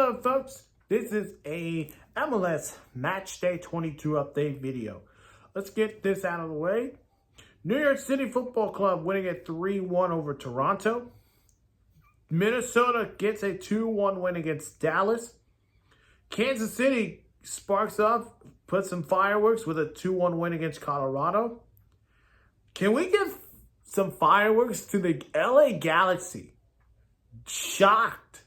Hello folks, this is a MLS Matchday 22 update video. Let's get this out of the way. New York City Football Club winning a 3-1 over Toronto. Minnesota gets a 2-1 win against Dallas. Kansas City sparks up, puts some fireworks with a 2-1 win against Colorado. Can we give some fireworks to the LA Galaxy? Shocked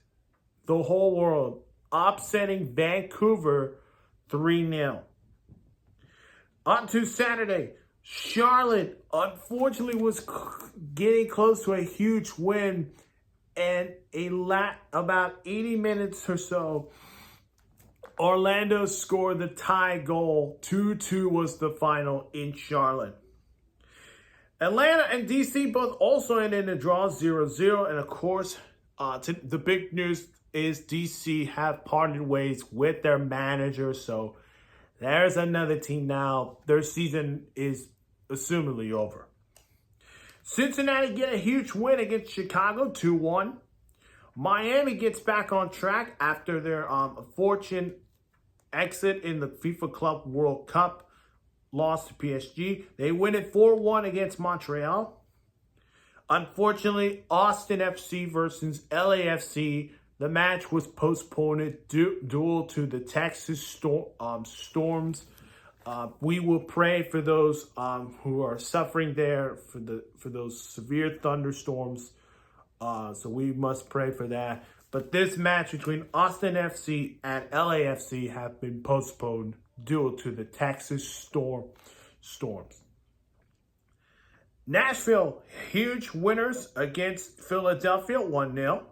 the whole world, upsetting Vancouver 3-0. On to Saturday, Charlotte unfortunately was getting close to a huge win, and about 80 minutes or so, Orlando scored the tie goal. 2-2 was the final in Charlotte. Atlanta and DC both also ended in a draw 0-0, and of course, the big news is DC have parted ways with their manager, so there's another team now. Their season is assumedly over. Cincinnati get a huge win against Chicago, 2-1. Miami gets back on track after their fortunate exit in the FIFA Club World Cup loss to PSG. They win it 4-1 against Montreal. Unfortunately, Austin FC versus LAFC, the match was postponed due to the Texas storms. We will pray for those who are suffering there for those severe thunderstorms. So we must pray for that. But this match between Austin FC and LAFC have been postponed due to the Texas storms. Nashville, huge winners against Philadelphia, 1-0.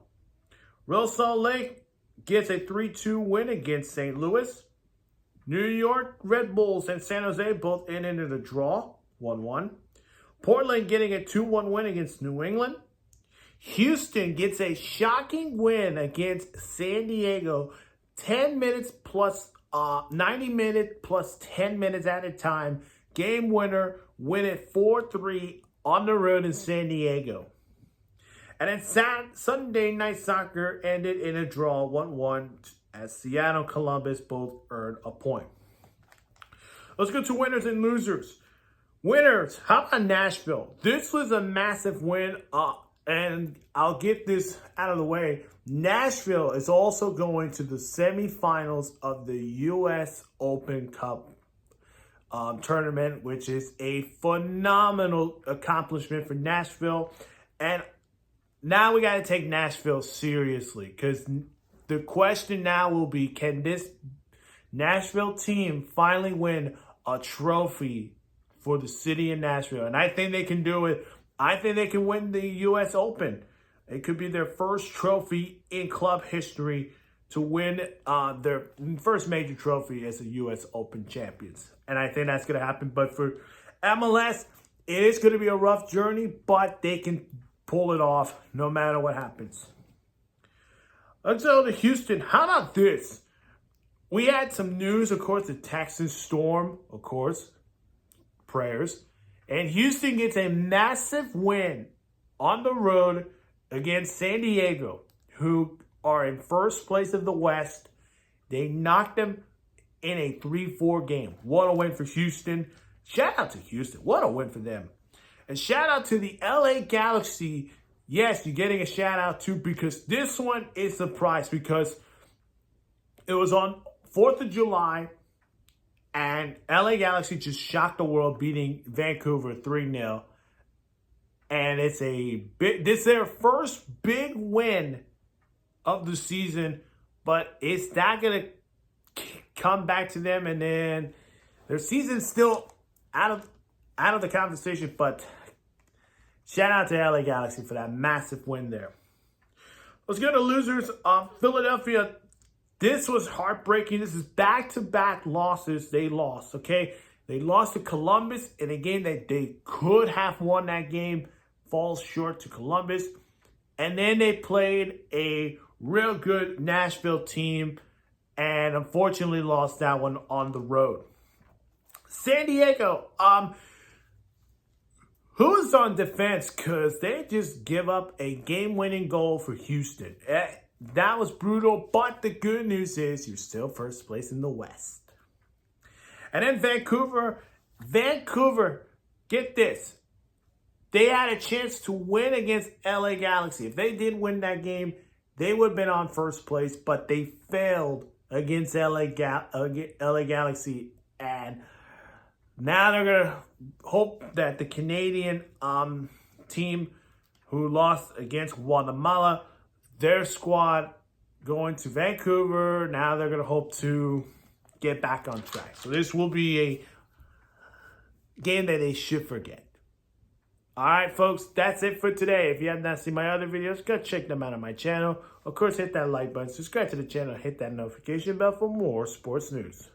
Real Salt Lake gets a 3-2 win against St. Louis. New York Red Bulls and San Jose both ended in a draw, 1-1. Portland getting a 2-1 win against New England. Houston gets a shocking win against San Diego, 10 minutes plus 90 minutes plus 10 minutes at a time. Game winner, win it 4-3 on the road in San Diego. And then Sunday Night Soccer ended in a draw, 1-1, as Seattle and Columbus both earned a point. Let's go to winners and losers. Winners, how about Nashville? This was a massive win, and I'll get this out of the way. Nashville is also going to the semifinals of the U.S. Open Cup tournament, which is a phenomenal accomplishment for Nashville. And now we got to take Nashville seriously, because the question now will be, can this Nashville team finally win a trophy for the city of Nashville? And I think they can do it. I think they can win the U.S. Open. It could be their first trophy in club history to win their first major trophy as a U.S. Open champions. And I think that's going to happen. But for MLS, it is going to be a rough journey, but they can pull it off no matter what happens. Let's go to Houston. How about this? We had some news, of course, the Texas storm, of course, prayers. And Houston gets a massive win on the road against San Diego, who are in first place of the West. They knocked them in a 3-4 game. What a win for Houston. Shout out to Houston. What a win for them. And shout out to the LA Galaxy. Yes, you're getting a shout out too, because this one is a surprise, because it was on 4th of July. And LA Galaxy just shocked the world, beating Vancouver 3-0. And this is their first big win of the season, but it's not going to come back to them. And then their season's still out of the conversation, but shout out to LA Galaxy for that massive win there. Let's go to losers. Philadelphia. This was heartbreaking. This is back-to-back losses they lost, okay? They lost to Columbus in a game that they could have won. That game falls short to Columbus. And then they played a real good Nashville team and unfortunately lost that one on the road. San Diego, who's on defense? Because they just give up a game-winning goal for Houston. That was brutal, but the good news is you're still first place in the West. And then Vancouver, get this. They had a chance to win against LA Galaxy. If they did win that game, they would have been on first place, but they failed against LA Galaxy. And now they're going to hope that the Canadian team who lost against Guatemala, their squad going to Vancouver, now they're going to hope to get back on track. So this will be a game that they should forget. All right, folks, that's it for today. If you have not seen my other videos, go check them out on my channel. Of course, hit that like button, subscribe to the channel, hit that notification bell for more sports news.